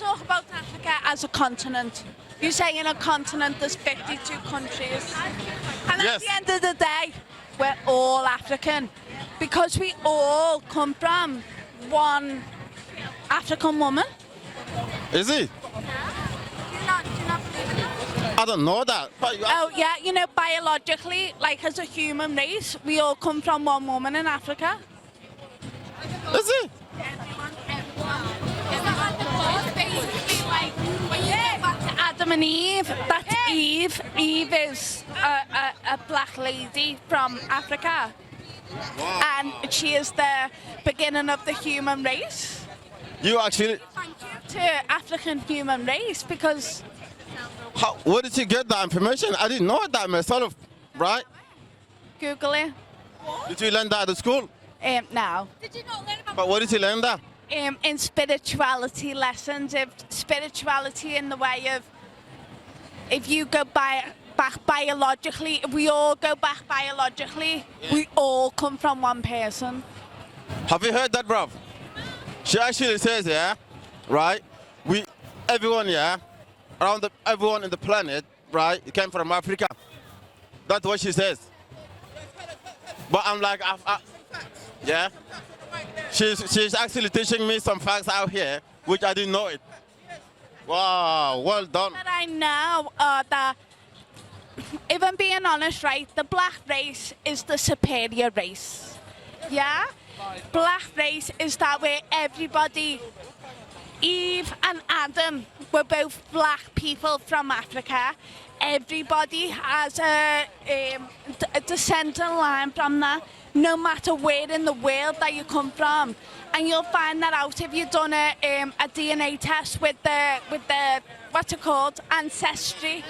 talk about Africa as a continent. You say in a continent there's 52 countries. And Yes. at the end of the day, we're all African because we all come from one African woman. Is it? I don't know that. But you Oh yeah, you know, biologically, like as a human race, we all come from one woman in Africa. is it? Adam and Eve, that's Eve. Eve is a black lady from Africa. And she is the beginning of the human race. You actually. To African human race because Where did you get that information? I didn't know that myself, right? Google it. Did you learn that at school? Now. But where did you learn that? In spirituality lessons, if spirituality in the way of if you go back biologically, if we all go back biologically, we all come from one person. Have you heard that, bruv? She actually says, yeah, right? Everyone, yeah, everyone in the planet, right, it came from Africa. That's what she says. But I'm like, yeah. She's actually teaching me some facts out here, which I didn't know it. Wow, well done. But I know that, if I'm being honest, right, the black race is the superior race. Yeah? Black race is that where everybody, Eve and Adam were both black people from Africa. Everybody has a descendant line from that, no matter where in the world that you come from. And you'll find that out if you've done a DNA test with the what's it called, ancestry.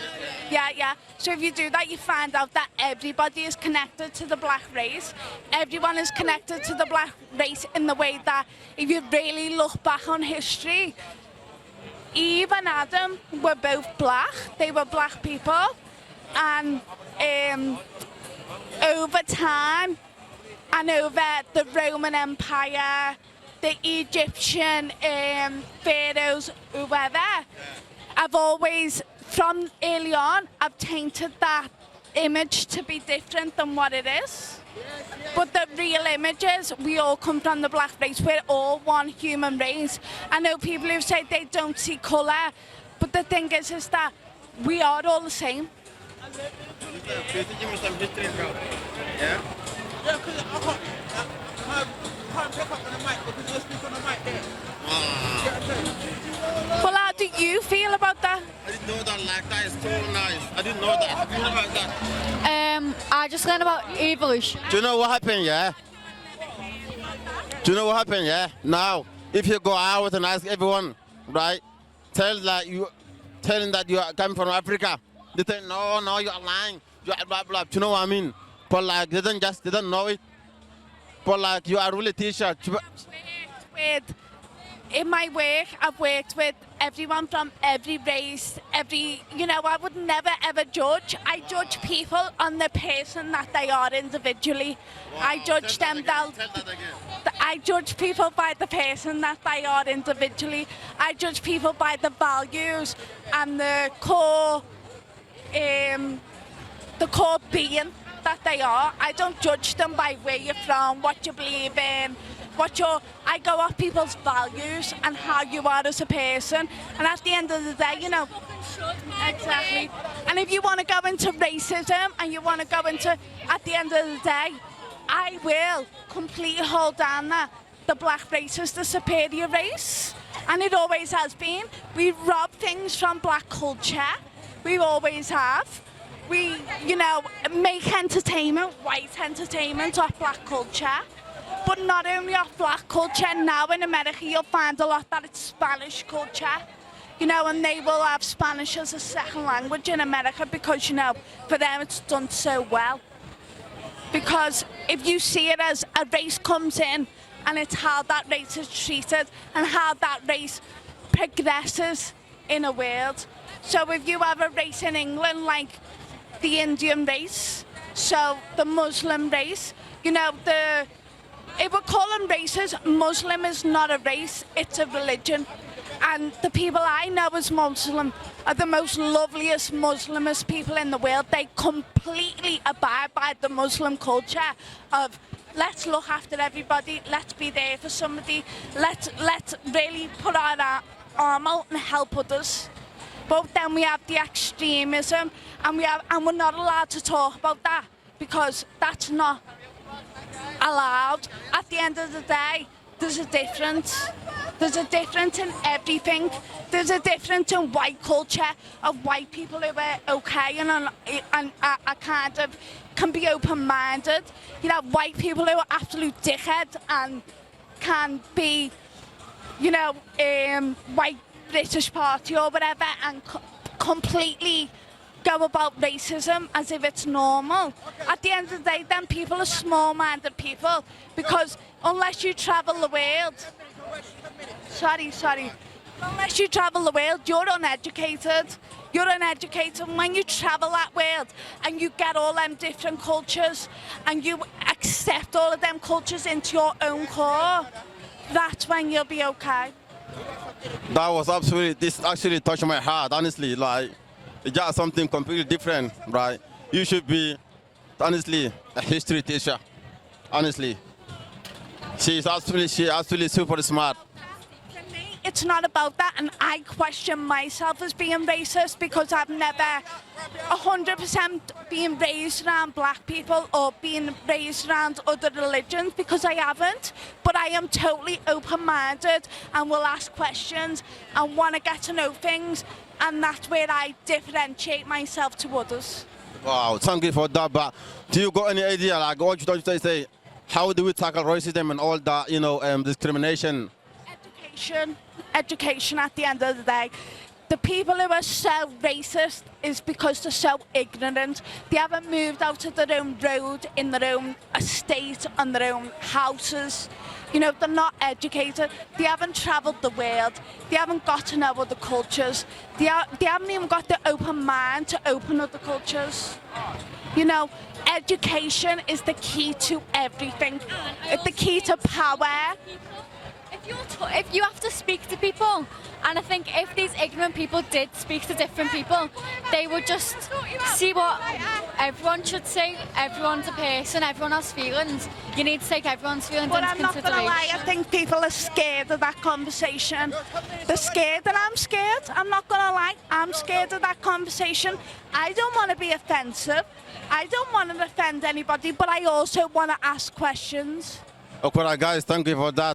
Yeah. So if you do that, you find out that everybody is connected to the black race. Everyone is connected to the black race in the way that if you really look back on history, Eve and Adam were both black. They were black people, and over time and over the Roman Empire, the Egyptian pharaohs who were there, I've always, from early on, I've tainted that image to be different than what it is. But the real image is we all come from the black race. We're all one human race. I know people who say they don't see colour, but the thing is that we are all the same. Yeah? Yeah, because I can't pick up on the mic because you're speaking on the mic there. Well, how do you feel about that? I didn't know that, like, that is so nice. I didn't know that. You know about that? I just learned about evolution. Do you know what happened, yeah? Do you know what happened, yeah? Now, if you go out and ask everyone, right, tell them that you are coming from Africa, they say, no, you are lying. You are blah, blah. Do you know what I mean? But like, they don't know it. But like, you are really teacher. In my work, I've worked with everyone from every race, I would never ever judge. I judge people on the person that they are individually. Wow. I judge Tell them that again. I judge people by the person that they are individually. I judge people by the values and the core being that they are. I don't judge them by where you're from, what you believe in, I go off people's values and how you are as a person. And at the end of the day, exactly. And if you want to go into racism and you want to go into, at the end of the day, I will completely hold down that the black race is the superior race. And it always has been. We rob things from black culture. We always have. We, make entertainment, white entertainment off black culture. But not only off black culture, now in America you'll find a lot that it's Spanish culture. And they will have Spanish as a second language in America because, for them it's done so well. Because if you see it as a race comes in and it's how that race is treated and how that race progresses in a world. So if you have a race in England like the Indian race, so the Muslim race, if we call them races, Muslim is not a race, it's a religion. and the people I know as Muslim are the most loveliest Muslimest people in the world. They completely abide by the Muslim culture of let's look after everybody, let's be there for somebody, let's really put our arm out and help others. But then we have the extremism, and we're not allowed to talk about that because that's not allowed. At the end of the day, there's a difference. There's a difference in everything. There's a difference in white culture of white people who are okay and are kind of can be open-minded. You know, white people who are absolute dickheads and can be, you know, white British Party or whatever, and completely go about racism as if it's normal. At the end of the day, then people are small-minded people, because unless you travel the world, unless you travel the world, you're uneducated. You're uneducated. When you travel that world and you get all them different cultures and you accept all of them cultures into your own core, that's when you'll be okay. That was absolutely, this actually touched my heart, honestly. Like, it's just something completely different, right? You should be, honestly, a history teacher, honestly. She's absolutely super smart. For me, it's not about that, and I question myself as being racist because I've never 100% been raised around black people or been raised around other religions, because I haven't. But I am totally open-minded and will ask questions and want to get to know things, and that's where I differentiate myself to others. Wow, thank you for that. But do you got any idea, like, what you say, how do we tackle racism and all that, you know, discrimination? Education at the end of the day. The people who are so racist is because they're so ignorant. They haven't moved out of their own road, in their own estate, on their own houses. You know, they're not educated. They haven't travelled the world. They haven't got to know other cultures. They haven't even got the open mind to open other cultures. You know, education is the key to everything. It's the key to power. If you have to speak to people, and I think if these ignorant people did speak to different people, they would just see what everyone should say. Everyone's a person, everyone has feelings. You need to take everyone's feelings But into I'm not consideration. going to lie, I think people are scared of that conversation. They're scared, and I'm scared. I'm not going to lie, I'm scared of that conversation. I don't want to be offensive. I don't want to offend anybody, but I also want to ask questions. Okay, guys, thank you for that.